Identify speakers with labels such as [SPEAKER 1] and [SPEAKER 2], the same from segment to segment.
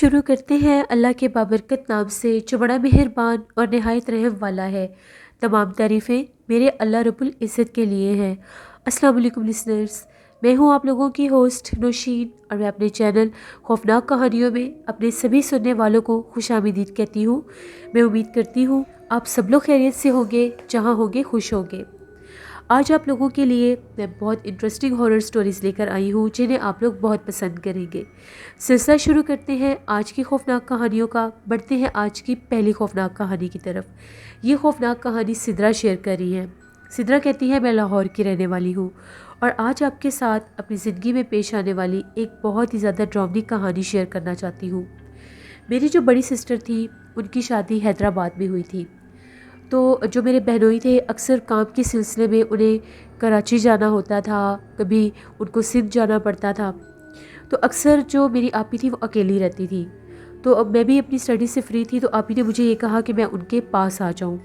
[SPEAKER 1] شروع کرتے ہیں اللہ کے بابرکت نام سے جو بڑا مہربان اور نہایت رحم والا ہے۔ تمام تعریفیں میرے اللہ رب العزت کے لیے ہیں۔ السلام علیکم لسنرز، میں ہوں آپ لوگوں کی ہوسٹ نوشین، اور میں اپنے چینل خوفناک کہانیوں میں اپنے سبھی سننے والوں کو خوش آمدید کہتی ہوں۔ میں امید کرتی ہوں آپ سب لوگ خیریت سے ہوں گے، جہاں ہوں گے خوش ہوں گے۔ آج آپ لوگوں کے لیے میں بہت انٹرسٹنگ ہارر سٹوریز لے کر آئی ہوں جنہیں آپ لوگ بہت پسند کریں گے۔ سلسلہ شروع کرتے ہیں آج کی خوفناک کہانیوں کا۔ بڑھتے ہیں آج کی پہلی خوفناک کہانی کی طرف۔ یہ خوفناک کہانی سدرا شیئر کر رہی ہے۔ سدرا کہتی ہے، میں لاہور کی رہنے والی ہوں اور آج آپ کے ساتھ اپنی زندگی میں پیش آنے والی ایک بہت ہی زیادہ ڈراؤنی کہانی شیئر کرنا چاہتی ہوں۔ میری جو بڑی سسٹر تھی ان کی شادی حیدرآباد میں ہوئی تھی، تو جو میرے بہنوئی تھے اکثر کام کے سلسلے میں انہیں کراچی جانا ہوتا تھا، کبھی ان کو سندھ جانا پڑتا تھا، تو اکثر جو میری آپی تھی وہ اکیلی رہتی تھی۔ تو اب میں بھی اپنی اسٹڈی سے فری تھی، تو آپی نے مجھے یہ کہا کہ میں ان کے پاس آ جاؤں۔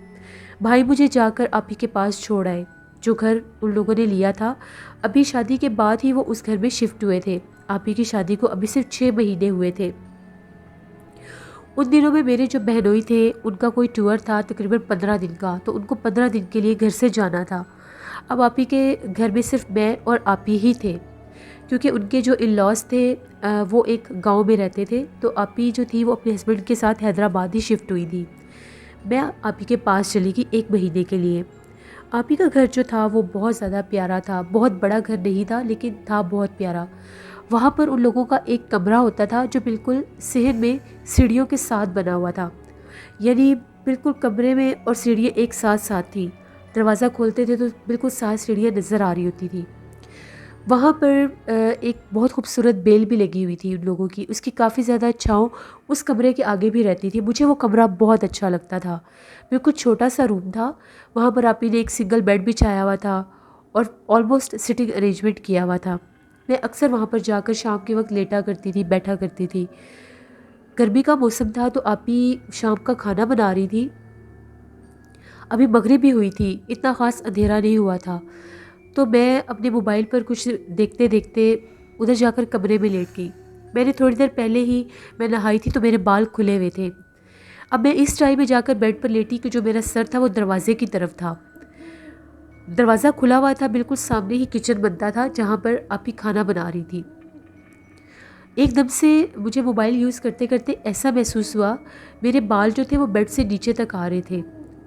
[SPEAKER 1] بھائی مجھے جا کر آپی کے پاس چھوڑ آئے، جو گھر ان لوگوں نے لیا تھا ابھی شادی کے بعد ہی وہ اس گھر میں شفٹ ہوئے تھے۔ آپی کی شادی کو ابھی صرف 6 مہینے ہوئے تھے۔ ان دنوں میں میرے جو بہنوئی تھے ان کا کوئی ٹور تھا تقریباً 15 دن کا، تو ان کو 15 دن کے لیے گھر سے جانا تھا۔ اب آپی کے گھر میں صرف میں اور آپی ہی تھے، کیونکہ ان کے جو ان لاز تھے وہ ایک گاؤں میں رہتے تھے، تو آپی جو تھی وہ اپنے ہسبینڈ کے ساتھ حیدرآباد ہی شفٹ ہوئی تھی۔ میں آپی کے پاس چلی گئی 1 مہینے کے لیے۔ آپی کا گھر جو تھا وہ بہت زیادہ پیارا تھا، بہت بڑا گھر نہیں تھا لیکن تھا بہت پیارا۔ وہاں پر ان لوگوں کا ایک کمرہ ہوتا تھا جو بالکل صحن میں سیڑھیوں کے ساتھ بنا ہوا تھا، یعنی بالکل کمرے میں اور سیڑھیاں ایک ساتھ ساتھ تھیں۔ دروازہ کھولتے تھے تو بالکل 7 سیڑھیاں نظر آ رہی ہوتی تھی۔ وہاں پر ایک بہت خوبصورت بیل بھی لگی ہوئی تھی ان لوگوں کی، اس کی کافی زیادہ چھاؤں اس کمرے کے آگے بھی رہتی تھی۔ مجھے وہ کمرہ بہت اچھا لگتا تھا، بالکل چھوٹا سا روم تھا۔ وہاں پر آپی نے ایک سنگل بیڈ بچھایا ہوا تھا اور آلموسٹ سٹنگ ارینجمنٹ کیا ہوا تھا۔ میں اکثر وہاں پر جا کر شام کے وقت لیٹا کرتی تھی، بیٹھا کرتی تھی۔ گرمی کا موسم تھا تو آپی شام کا کھانا بنا رہی تھی۔ ابھی مغرب بھی ہوئی تھی، اتنا خاص اندھیرا نہیں ہوا تھا، تو میں اپنے موبائل پر کچھ دیکھتے دیکھتے ادھر جا کر کمرے میں لیٹ گئی۔ میں نے تھوڑی دیر پہلے ہی میں نہائی تھی تو میرے بال کھلے ہوئے تھے۔ اب میں اس ٹائم میں جا کر بیڈ پر لیٹی کہ جو میرا سر تھا وہ دروازے کی طرف تھا۔ دروازہ کھلا ہوا تھا، بالکل سامنے ہی کچن بنتا تھا جہاں پر آپی کھانا بنا رہی تھی۔ ایک دم سے مجھے موبائل یوز کرتے کرتے ایسا محسوس ہوا، میرے بال جو تھے وہ بیڈ سے نیچے تک آ رہے تھے۔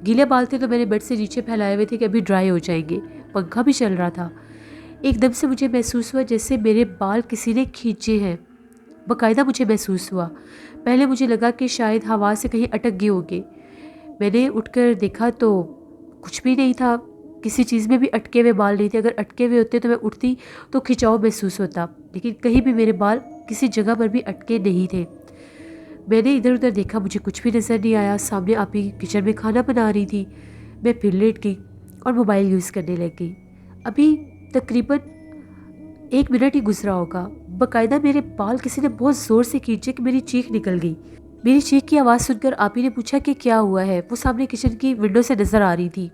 [SPEAKER 1] گیلے بال تھے تو میں نے بیڈ سے نیچے پھیلائے ہوئے تھے کہ ابھی ڈرائی ہو جائیں گے، پنکھا بھی چل رہا تھا۔ ایک دم سے مجھے محسوس ہوا جیسے میرے بال کسی نے کھینچے ہیں، باقاعدہ مجھے محسوس ہوا۔ پہلے مجھے لگا کہ شاید ہوا سے کہیں اٹک گئے ہوں گے۔ میں نے اٹھ کر دیکھا تو کچھ بھی نہیں تھا، کسی چیز میں بھی اٹکے ہوئے بال نہیں تھے۔ اگر اٹکے ہوئے ہوتے تو میں اٹھتی تو کھچاؤ محسوس ہوتا، لیکن کہیں بھی میرے بال کسی جگہ پر بھی اٹکے نہیں تھے۔ میں نے ادھر ادھر دیکھا، مجھے کچھ بھی نظر نہیں آیا۔ سامنے آپی کچن میں کھانا بنا رہی تھی۔ میں پھر لیٹ گئی اور موبائل یوز کرنے لگ گئی۔ ابھی تقریباً 1 منٹ ہی گزرا ہوگا، باقاعدہ میرے بال کسی نے بہت زور سے کھینچے کہ میری چیخ نکل گئی۔ میری چیخ کی آواز سن کر آپی نے پوچھا کہ کیا ہوا ہے۔ وہ سامنے کچن کی ونڈو سے نظر آ رہی تھی۔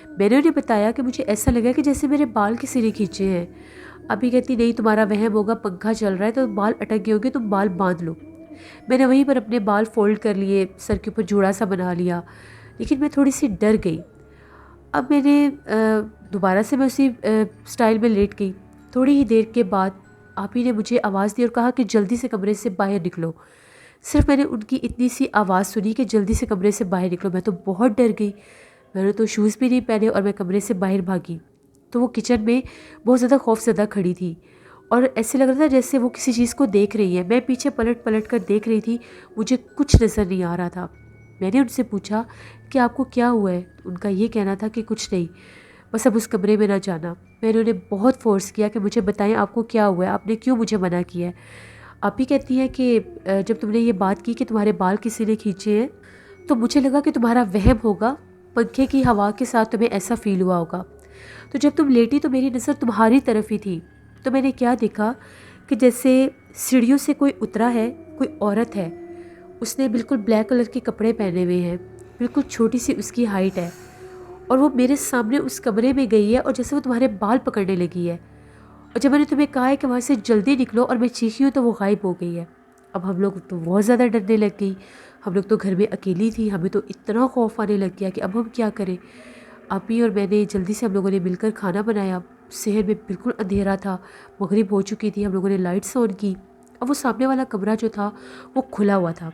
[SPEAKER 1] میں نے انہیں بتایا کہ مجھے ایسا لگا کہ جیسے میرے بال کسی نے کھینچے ہیں۔ آپی کہتی نہیں، تمہارا وہم ہوگا، پنکھا چل رہا ہے تو بال اٹک گئے ہوں گے، تم بال باندھ لو۔ میں نے وہیں پر اپنے بال فولڈ کر لیے، سر کے اوپر جوڑا سا بنا لیا، لیکن میں تھوڑی سی ڈر گئی۔ اب میں نے دوبارہ سے میں اسی سٹائل میں لیٹ گئی۔ تھوڑی ہی دیر کے بعد آپی نے مجھے آواز دی اور کہا کہ جلدی سے کمرے سے باہر نکلو۔ صرف میں نے ان کی اتنی سی آواز سنی کہ جلدی سے کمرے سے باہر نکلو، میں تو بہت ڈر گئی۔ میں نے تو شوز بھی نہیں پہنے اور میں کمرے سے باہر بھاگی، تو وہ کچن میں بہت زیادہ خوف زدہ کھڑی تھی اور ایسے لگ رہا تھا جیسے وہ کسی چیز کو دیکھ رہی ہے۔ میں پیچھے پلٹ پلٹ کر دیکھ رہی تھی، مجھے کچھ نظر نہیں آ رہا تھا۔ میں نے ان سے پوچھا کہ آپ کو کیا ہوا ہے؟ ان کا یہ کہنا تھا کہ کچھ نہیں، بس اب اس کمرے میں نہ جانا۔ میں نے انہیں بہت فورس کیا کہ مجھے بتائیں آپ کو کیا ہوا ہے، آپ نے کیوں مجھے منع کیا ہے؟ آپ ہی کہتی ہیں کہ جب تم نے یہ بات کی کہ تمہارے بال کسی نے کھینچے ہیں تو مجھے لگا کہ تمہارا وہم ہوگا، پنکھے کی ہوا کے ساتھ تمہیں ایسا فیل ہوا ہوگا۔ تو جب تم لیٹی تو میری نظر تمہاری طرف ہی تھی، تو میں نے کیا دیکھا کہ جیسے سیڑھیوں سے کوئی اترا ہے، کوئی عورت ہے، اس نے بالکل بلیک کلر کے کپڑے پہنے ہوئے ہیں، بالکل چھوٹی سی اس کی ہائٹ ہے، اور وہ میرے سامنے اس کمرے میں گئی ہے اور جیسے وہ تمہارے بال پکڑنے لگی ہے۔ اور جب میں نے تمہیں کہا ہے کہ وہاں سے جلدی نکلو اور میں چیخی ہوں تو وہ غائب ہو گئی ہے۔ اب ہم لوگ تو بہت زیادہ ڈرنے لگ گئی. ہم لوگ تو گھر میں اکیلی تھی, ہمیں تو اتنا خوف آنے لگ گیا کہ اب ہم کیا کریں. آپی اور میں نے جلدی سے ہم لوگوں نے مل کر کھانا بنایا. شہر میں بالکل اندھیرا تھا, مغرب ہو چکی تھی. ہم لوگوں نے لائٹس آن کی. اب وہ سامنے والا کمرہ جو تھا وہ کھلا ہوا تھا.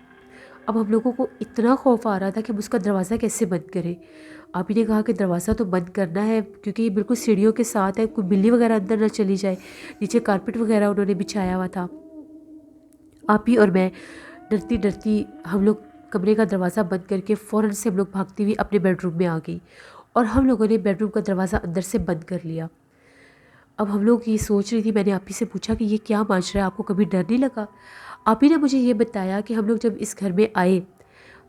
[SPEAKER 1] اب ہم لوگوں کو اتنا خوف آ رہا تھا کہ ہم اس کا دروازہ کیسے بند کریں. آپ ہی نے کہا کہ دروازہ تو بند کرنا ہے کیونکہ یہ بالکل سیڑھیوں کے ساتھ ہے, کوئی بلی وغیرہ اندر نہ چلی جائے. نیچے کارپٹ وغیرہ انہوں نے بچھایا ہوا تھا. آپ ہی اور میں ڈرتی ڈرتی ہم لوگ کمرے کا دروازہ بند کر کے فوراً سے ہم لوگ بھاگتی ہوئی اپنے بیڈ روم میں آ گئی, اور ہم لوگوں نے بیڈ روم کا دروازہ اندر سے بند کر لیا. اب ہم لوگ یہ سوچ رہی تھی, میں نے آپ ہی سے پوچھا کہ یہ کیا ماجرا ہے, آپ کو کبھی ڈر نہیں لگا؟ آپ ہی نے مجھے یہ بتایا کہ ہم لوگ جب اس گھر میں آئے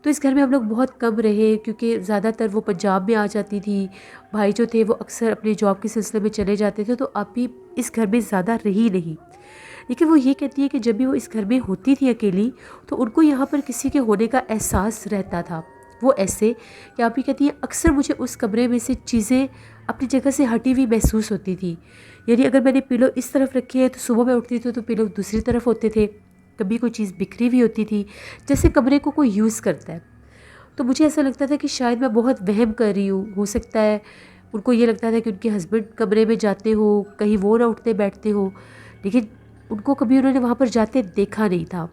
[SPEAKER 1] تو اس گھر میں ہم لوگ بہت کم رہے, کیونکہ زیادہ تر وہ پنجاب میں آ جاتی تھی. بھائی جو تھے وہ اکثر اپنے جاب کے سلسلے میں چلے جاتے تھے, تو آپ بھی اس گھر میں زیادہ رہی نہیں. لیکن وہ یہ کہتی ہے کہ جب بھی وہ اس گھر میں ہوتی تھی اکیلی, تو ان کو یہاں پر کسی کے ہونے کا احساس رہتا تھا. وہ ایسے کہ آپ ہی کہتی ہے اکثر مجھے اس کمرے میں سے چیزیں اپنی جگہ سے ہٹی ہوئی محسوس ہوتی تھی. یعنی اگر میں نے پیلو اس طرف رکھی ہے تو صبح میں اٹھتی تھی تو پیلو دوسری طرف ہوتے تھے. کبھی کوئی چیز بکھری ہوئی ہوتی تھی, جیسے کمرے کو کوئی یوز کرتا ہے. تو مجھے ایسا لگتا تھا کہ شاید میں بہت وہم کر رہی ہوں. ہو سکتا ہے ان کو یہ لگتا تھا کہ ان کے ہسبینڈ کمرے میں جاتے ہو, کہیں وہ نہ اٹھتے بیٹھتے ہو, لیکن ان کو کبھی انہوں نے وہاں پر جاتے دیکھا نہیں تھا.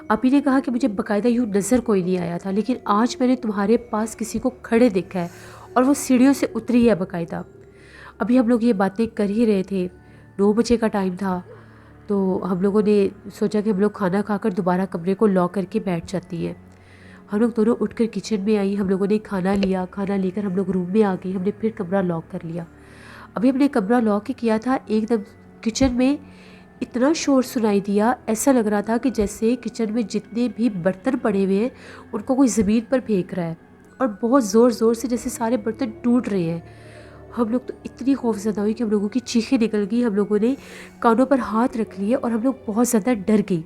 [SPEAKER 1] آپ ہی نے کہا کہ مجھے باقاعدہ یوں نظر کوئی نہیں آیا تھا, لیکن آج میں نے تمہارے پاس کسی کو کھڑے دیکھا ہے, اور وہ سیڑھیوں سے اتری ہے باقاعدہ. ابھی ہم لوگ یہ باتیں کر ہی رہے تھے, 9 بجے کا ٹائم تھا. تو ہم لوگوں نے سوچا کہ ہم لوگ کھانا کھا کر دوبارہ کمرے کو لاک کر کے بیٹھ جاتی ہیں. ہم لوگ دونوں اٹھ کر کچن میں آئی, ہم لوگوں نے کھانا لیا. کھانا لے کر ہم لوگ روم میں آ گئی. ہم نے پھر کمرہ لاک کر لیا. ابھی ہم نے کمرہ لاک ہی کیا تھا, ایک دم کچن میں اتنا شور سنائی دیا, ایسا لگ رہا تھا کہ جیسے کچن میں جتنے بھی برتن پڑے ہوئے ہیں ان کو کوئی زمین پر پھینک رہا ہے, اور بہت زور زور سے جیسے سارے برتن ٹوٹ رہے ہیں. ہم لوگ تو اتنی خوفزدہ ہوئی کہ ہم لوگوں کی چیخیں نکل گئی. ہم لوگوں نے کانوں پر ہاتھ رکھ لیے اور ہم لوگ بہت زیادہ ڈر گئی.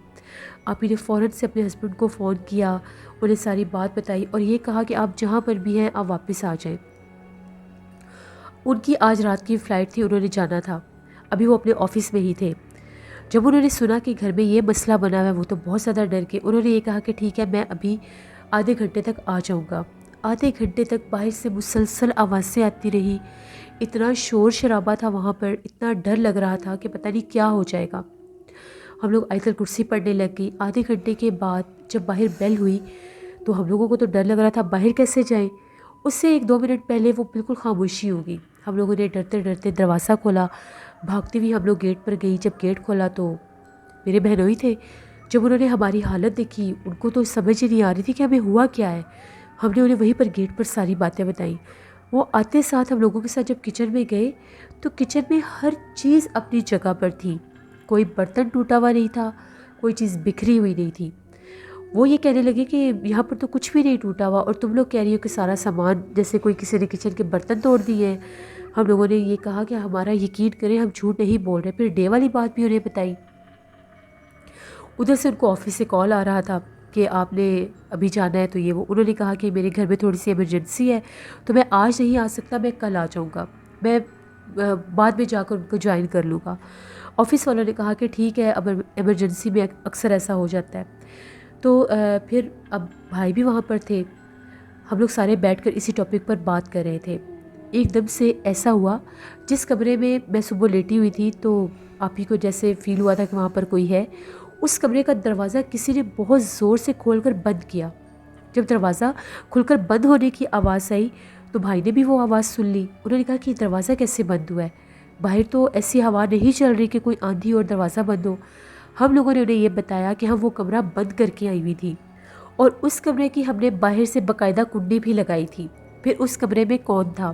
[SPEAKER 1] آپ ہی نے فوراً سے اپنے ہسبینڈ کو فون کیا, انہیں ساری بات بتائی اور یہ کہا کہ آپ جہاں پر بھی ہیں آپ واپس آ جائیں. ان کی آج رات کی فلائٹ تھی, انہوں نے جانا تھا. ابھی وہ اپنے آفس میں ہی تھے. جب انہوں نے سنا کہ گھر میں یہ مسئلہ بنا ہوا ہے, وہ تو بہت زیادہ ڈر کے انہوں نے یہ کہا کہ ٹھیک ہے, میں ابھی آدھے گھنٹے تک آ جاؤں گا. آدھے گھنٹے تک باہر سے مسلسل آوازیں آتی رہی. اتنا شور شرابہ تھا وہاں پر, اتنا ڈر لگ رہا تھا کہ پتہ نہیں کیا ہو جائے گا. ہم لوگ آیت الکرسی پڑھنے لگ گئی. آدھے گھنٹے کے بعد جب باہر بیل ہوئی تو ہم لوگوں کو تو ڈر لگ رہا تھا, باہر کیسے جائیں. اس سے 1-2 منٹ پہلے وہ بالکل خاموشی ہوگی. ہم لوگوں نے ڈرتے ڈرتے دروازہ کھولا, بھاگتی ہوئی ہم لوگ گیٹ پر گئی. جب گیٹ کھولا تو میرے بہنوئی تھے. جب انہوں نے ہماری حالت دیکھی, ان کو تو سمجھ ہی نہیں آ رہی تھی کہ ہمیں ہوا کیا ہے. ہم نے انہیں وہیں پر گیٹ پر ساری باتیں بتائیں. وہ آتے ساتھ ہم لوگوں کے ساتھ جب کچن میں گئے تو کچن میں ہر چیز اپنی جگہ پر تھی. کوئی برتن ٹوٹا ہوا نہیں تھا, کوئی چیز بکھری ہوئی نہیں تھی. وہ یہ کہنے لگے کہ یہاں پر تو کچھ بھی نہیں ٹوٹا ہوا, اور تم لوگ کہہ رہی ہو کہ سارا سامان جیسے کوئی کسی نے کچن کے برتن توڑ دیے ہیں. ہم لوگوں نے یہ کہا کہ ہمارا یقین کریں, ہم جھوٹ نہیں بول رہے. پھر ڈے والی بات بھی انہیں بتائی. ادھر سے ان کو آفس سے کال آ رہا تھا کہ آپ نے ابھی جانا ہے, تو یہ وہ انہوں نے کہا کہ میرے گھر میں تھوڑی سی ایمرجنسی ہے, تو میں آج نہیں آ سکتا, میں کل آ جاؤں گا, میں بعد میں جا کر ان کو جوائن کر لوں گا. آفس والوں نے کہا کہ ٹھیک ہے, اب ایمرجنسی میں اکثر ایسا ہو جاتا ہے. تو پھر اب بھائی بھی وہاں پر تھے. ہم لوگ سارے بیٹھ کر اسی ٹاپک پر بات کر رہے تھے. ایک دم سے ایسا ہوا, جس کمرے میں میں صبح لیٹی ہوئی تھی تو آپ ہی کو جیسے فیل ہوا تھا کہ وہاں پر کوئی ہے, اس کمرے کا دروازہ کسی نے بہت زور سے کھول کر بند کیا. جب دروازہ کھل کر بند ہونے کی آواز آئی تو بھائی نے بھی وہ آواز سن لی. انہوں نے کہا کہ یہ دروازہ کیسے بند ہوا ہے, باہر تو ایسی ہوا نہیں چل رہی کہ کوئی آندھی اور دروازہ بند ہو. ہم لوگوں نے انہیں یہ بتایا کہ ہم وہ کمرہ بند کر کے آئی ہوئی تھی, اور اس کمرے کی ہم نے باہر سے باقاعدہ کنڈی بھی لگائی تھی. پھر اس کمرے میں کون تھا.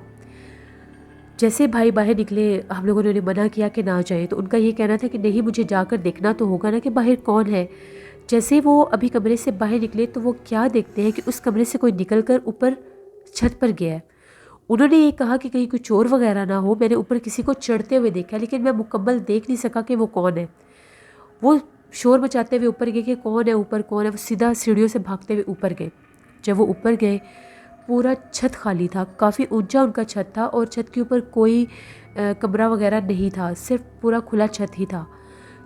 [SPEAKER 1] جیسے بھائی باہر نکلے, ہم لوگوں نے انہیں منع کیا کہ نہ جائیں, تو ان کا یہ کہنا تھا کہ نہیں, مجھے جا کر دیکھنا تو ہوگا نا کہ باہر کون ہے. جیسے وہ ابھی کمرے سے باہر نکلے تو وہ کیا دیکھتے ہیں کہ اس کمرے سے کوئی نکل کر اوپر چھت پر گیا ہے. انہوں نے یہ کہا کہ کہیں کوئی چور وغیرہ نہ ہو, میں نے اوپر کسی کو چڑھتے ہوئے دیکھا, لیکن میں مکمل دیکھ نہیں سکا کہ وہ کون ہے. وہ شور مچاتے ہوئے اوپر گئے کہ کون ہے اوپر کون ہے. وہ سیدھا سیڑھیوں سے بھاگتے ہوئے اوپر گئے. جب وہ اوپر گئے پورا چھت خالی تھا, کافی اونچا ان کا چھت تھا, اور چھت کے اوپر کوئی کمرہ وغیرہ نہیں تھا, صرف پورا کھلا چھت ہی تھا.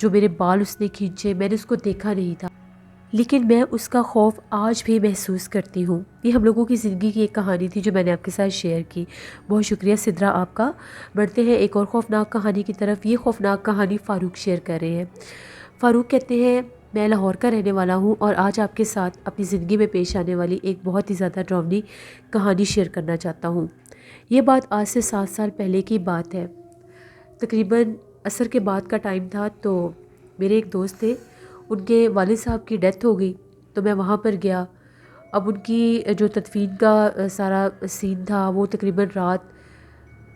[SPEAKER 1] جو میرے بال اس نے کھینچے، میں نے اس کو دیکھا نہیں تھا، لیکن میں اس کا خوف آج بھی محسوس کرتی ہوں۔ یہ ہم لوگوں کی زندگی کی ایک کہانی تھی جو میں نے آپ کے ساتھ شیئر کی۔ بہت شکریہ سدرا آپ کا۔ بڑھتے ہیں ایک اور خوفناک کہانی کی طرف۔ یہ خوفناک کہانی فاروق شیئر کر رہے ہیں۔ فاروق کہتے ہیں، میں لاہور کا رہنے والا ہوں اور آج آپ کے ساتھ اپنی زندگی میں پیش آنے والی ایک بہت ہی زیادہ ڈراؤنی کہانی شیئر کرنا چاہتا ہوں۔ یہ بات آج سے 7 سال پہلے کی بات ہے۔ تقریباً عصر کے بعد کا ٹائم تھا، تو میرے ایک دوست تھے، ان کے والد صاحب کی ڈیتھ ہو گئی، تو میں وہاں پر گیا۔ اب ان کی جو تدفین کا سارا سین تھا وہ تقریباً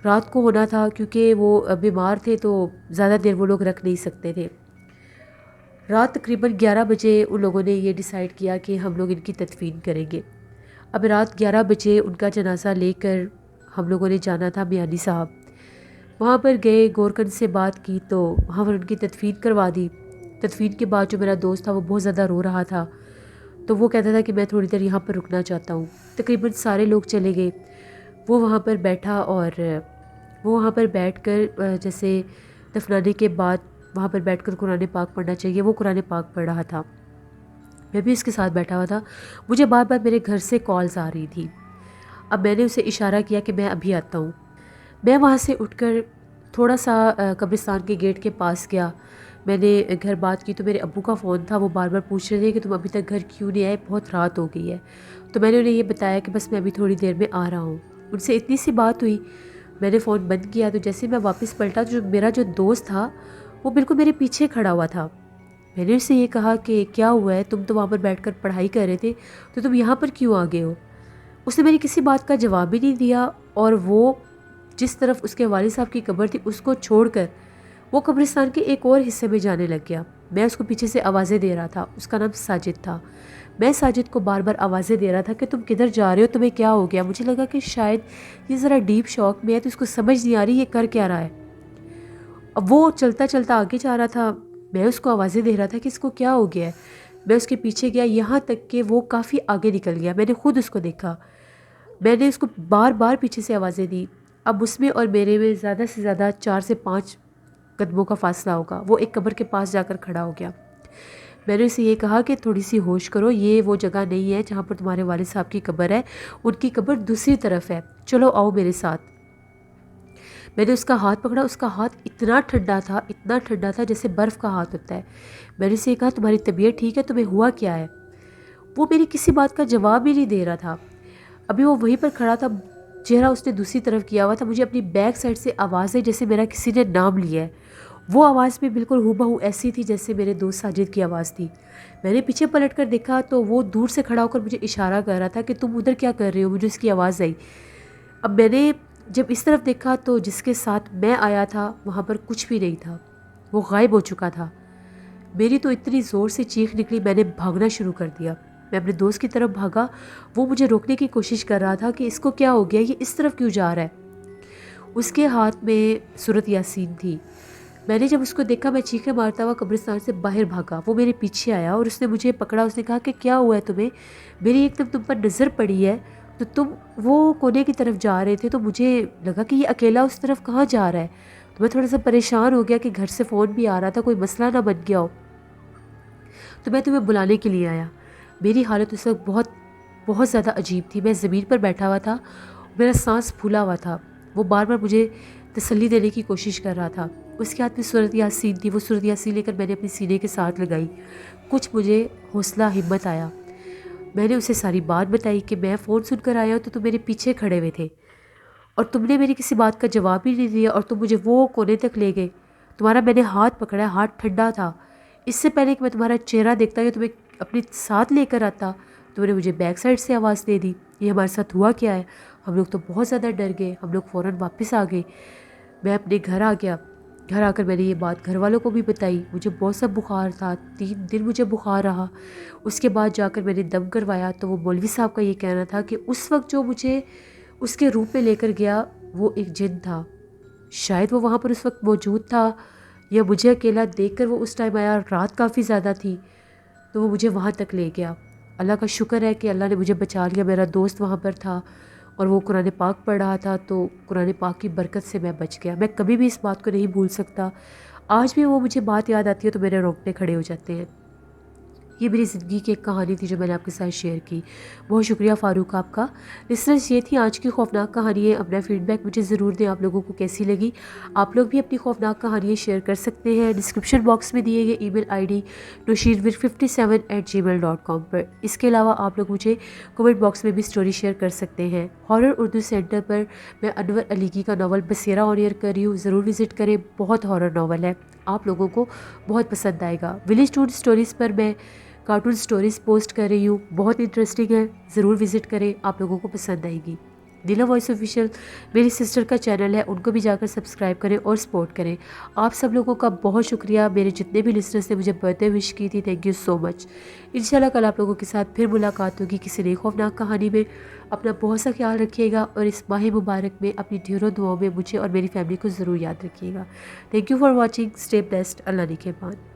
[SPEAKER 1] رات کو ہونا تھا، کیونکہ وہ بیمار تھے تو زیادہ دیر وہ لوگ رکھ نہیں سکتے تھے۔ رات تقریباً 11 بجے ان لوگوں نے یہ ڈیسائیڈ کیا کہ ہم لوگ ان کی تدفین کریں گے۔ اب رات 11 بجے ان کا جنازہ لے کر ہم لوگوں نے جانا تھا میانی صاحب۔ وہاں پر گئے، گورکن سے بات کی تو وہاں پر ان کی تدفین کروا دی۔ تدفین کے بعد جو میرا دوست تھا وہ بہت زیادہ رو رہا تھا، تو وہ کہتا تھا کہ میں تھوڑی دیر یہاں پر رکنا چاہتا ہوں۔ تقریباً سارے لوگ چلے گئے، وہ وہاں پر بیٹھا اور وہ وہاں پر بیٹھ کر جیسے دفنانے کے بعد وہاں پر بیٹھ کر قرآن پاک پڑھنا چاہیے، وہ قرآن پاک پڑھ رہا تھا۔ میں بھی اس کے ساتھ بیٹھا ہوا تھا۔ مجھے بار بار میرے گھر سے کالز آ رہی تھی۔ اب میں نے اسے اشارہ کیا کہ میں ابھی آتا ہوں۔ میں وہاں سے اٹھ کر تھوڑا سا قبرستان کے گیٹ کے پاس گیا۔ میں نے گھر بات کی تو میرے ابو کا فون تھا، وہ بار بار پوچھ رہے تھے کہ تم ابھی تک گھر کیوں نہیں آئے، بہت رات ہو گئی ہے۔ تو میں نے انہیں یہ بتایا کہ بس میں ابھی تھوڑی دیر میں آ رہا ہوں۔ ان سے اتنی سی بات ہوئی، میں نے فون بند کیا، تو جیسے میں واپس پلٹا تو میرا جو دوست تھا وہ بالکل میرے پیچھے کھڑا ہوا تھا۔ میں نے اس سے یہ کہا کہ کیا ہوا ہے، تم تو وہاں پر بیٹھ کر پڑھائی کر رہے تھے، تو تم یہاں پر کیوں آ گئے ہو؟ اس نے میری کسی بات کا جواب ہی نہیں دیا، اور وہ جس طرف اس کے والد صاحب کی قبر تھی اس کو چھوڑ کر وہ قبرستان کے ایک اور حصے میں جانے لگ گیا۔ میں اس کو پیچھے سے آوازیں دے رہا تھا، اس کا نام ساجد تھا۔ میں ساجد کو بار بار آوازیں دے رہا تھا کہ تم کدھر جا رہے ہو، تمہیں کیا ہو گیا؟ مجھے لگا کہ شاید یہ ذرا ڈیپ شاک میں ہے، تو اس کو سمجھ نہیں آ رہی یہ کر کیا رہا ہے۔ اب وہ چلتا چلتا آگے جا رہا تھا، میں اس کو آوازیں دے رہا تھا کہ اس کو کیا ہو گیا ہے۔ میں اس کے پیچھے گیا، یہاں تک کہ وہ کافی آگے نکل گیا۔ میں نے خود اس کو دیکھا، میں نے اس کو بار بار پیچھے سے آوازیں دی۔ اب اس میں اور میرے میں زیادہ سے زیادہ 4 سے 5 قدموں کا فاصلہ ہوگا۔ وہ ایک قبر کے پاس جا کر کھڑا ہو گیا۔ میں نے اسے یہ کہا کہ تھوڑی سی ہوش کرو، یہ وہ جگہ نہیں ہے جہاں پر تمہارے والد صاحب کی قبر ہے، ان کی قبر دوسری طرف ہے، چلو آؤ میرے ساتھ۔ میں نے اس کا ہاتھ پکڑا، اس کا ہاتھ اتنا ٹھنڈا تھا جیسے برف کا ہاتھ ہوتا ہے۔ میں نے اسے کہا تمہاری طبیعت ٹھیک ہے، تمہیں ہوا کیا ہے؟ وہ میری کسی بات کا جواب ہی نہیں دے رہا تھا۔ ابھی وہ وہیں پر کھڑا تھا، چہرہ اس نے دوسری طرف کیا ہوا تھا۔ مجھے اپنی بیک سائڈ سے آواز ہے جیسے میرا کسی نے نام لیا ہے۔ وہ آواز بھی بالکل ہو بہو ایسی تھی جیسے میرے دوست ساجد کی آواز تھی۔ میں نے پیچھے پلٹ کر دیکھا تو وہ دور سے کھڑا ہو کر مجھے اشارہ کر رہا تھا کہ تم ادھر کیا کر رہے ہو، مجھے اس کی آواز آئی۔ اب میں نے جب اس طرف دیکھا تو جس کے ساتھ میں آیا تھا وہاں پر کچھ بھی نہیں تھا، وہ غائب ہو چکا تھا۔ میری تو اتنی زور سے چیخ نکلی، میں نے بھاگنا شروع کر دیا۔ میں اپنے دوست کی طرف بھاگا، وہ مجھے روکنے کی کوشش کر رہا تھا کہ اس کو کیا ہو گیا، یہ اس طرف کیوں جا رہا ہے۔ اس کے ہاتھ میں سورۃ یاسین تھی۔ میں نے جب اس کو دیکھا، میں چیخیں مارتا ہوا قبرستان سے باہر بھاگا۔ وہ میرے پیچھے آیا اور اس نے مجھے پکڑا، اس نے کہا کہ کیا ہوا ہے تمہیں؟ میری ایک دم تم پر نظر پڑی ہے تو تم وہ کونے کی طرف جا رہے تھے، تو مجھے لگا کہ یہ اکیلا اس طرف کہاں جا رہا ہے۔ تو میں تھوڑا سا پریشان ہو گیا کہ گھر سے فون بھی آ رہا تھا، کوئی مسئلہ نہ بن گیا ہو، تو میں تمہیں بلانے کے لیے آیا۔ میری حالت اس وقت بہت زیادہ عجیب تھی۔ میں زمین پر بیٹھا ہوا تھا، میرا سانس پھولا ہوا تھا۔ وہ بار بار مجھے تسلی دینے کی کوشش کر رہا تھا۔ اس کے ہاتھ میں سورۃ یاسین تھی، وہ سورۃ یاسین لے کر میں نے اپنے سینے کے ساتھ لگائی۔ کچھ مجھے حوصلہ ہمت آیا۔ میں نے اسے ساری بات بتائی کہ میں فون سن کر آیا ہوں تو تم میرے پیچھے کھڑے ہوئے تھے اور تم نے میری کسی بات کا جواب ہی نہیں دیا، اور تم مجھے وہ کونے تک لے گئے۔ تمہارا میں نے ہاتھ پکڑا، ہاتھ ٹھنڈا تھا۔ اس سے پہلے کہ میں تمہارا چہرہ دیکھتا یا تمہیں اپنے ساتھ لے کر آتا، تم نے مجھے بیک سائڈ سے آواز دے دی۔ یہ ہمارے ساتھ ہوا کیا ہے؟ ہم لوگ تو بہت زیادہ ڈر گئے، ہم لوگ فوراً واپس آ گئے۔ میں اپنے گھر آ گیا۔ گھر آ کر میں نے یہ بات گھر والوں کو بھی بتائی۔ مجھے بہت سا بخار تھا، 3 دن مجھے بخار رہا۔ اس کے بعد جا کر میں نے دم کروایا تو وہ مولوی صاحب کا یہ کہنا تھا کہ اس وقت جو مجھے اس کے روپ میں لے کر گیا وہ ایک جن تھا۔ شاید وہ وہاں پر اس وقت موجود تھا یا مجھے اکیلا دیکھ کر وہ اس ٹائم آیا، رات کافی زیادہ تھی تو وہ مجھے وہاں تک لے گیا۔ اللہ کا شکر ہے کہ اللہ نے مجھے بچا لیا۔ میرا دوست وہاں پر تھا اور وہ قرآن پاک پڑھ رہا تھا، تو قرآن پاک کی برکت سے میں بچ گیا۔ میں کبھی بھی اس بات کو نہیں بھول سکتا۔ آج بھی وہ مجھے بات یاد آتی ہے تو میرے رونگٹے کھڑے ہو جاتے ہیں۔ یہ میری زندگی کی ایک کہانی تھی جو میں نے آپ کے ساتھ شیئر کی۔ بہت شکریہ فاروق آپ کا۔ لسنرز، یہ تھی آج کی خوفناک کہانی ہے۔ اپنا فیڈ بیک مجھے ضرور دیں، آپ لوگوں کو کیسی لگی۔ آپ لوگ بھی اپنی خوفناک کہانیاں شیئر کر سکتے ہیں ڈسکرپشن باکس میں دیے گئے ای میل آئی ڈی noshirvir57@gmail.com پر۔ اس کے علاوہ آپ لوگ مجھے کمنٹ باکس میں بھی سٹوری شیئر کر سکتے ہیں۔ ہارر اردو سینٹر پر میں انور علیگی کا ناول بسیرا آن ایئر کر رہی ہوں، ضرور وزٹ کریں۔ بہت ہارر ناول ہے، آپ لوگوں کو بہت پسند آئے گا۔ ولیج ٹور سٹوریز پر میں کارٹون سٹوریز پوسٹ کر رہی ہوں، بہت انٹرسٹنگ ہے، ضرور وزٹ کریں، آپ لوگوں کو پسند آئے گی۔ نیلا وائس آفیشیل میری سسٹر کا چینل ہے، ان کو بھی جا کر سبسکرائب کریں اور سپورٹ کریں۔ آپ سب لوگوں کا بہت شکریہ، میرے جتنے بھی لسنرز نے مجھے برتھ ڈے وش کی تھی، تھینک یو سو مچ۔ انشاءاللہ کل آپ لوگوں کے ساتھ پھر ملاقات ہوگی کسی نئی خوفناک کہانی میں۔ اپنا بہت سا خیال رکھیے گا اور اس ماہ مبارک میں اپنی ڈھیروں دعاؤں میں مجھے اور میری فیملی کو ضرور یاد رکھیے گا۔ Thank you for watching, stay blessed, اللہ نگہبان۔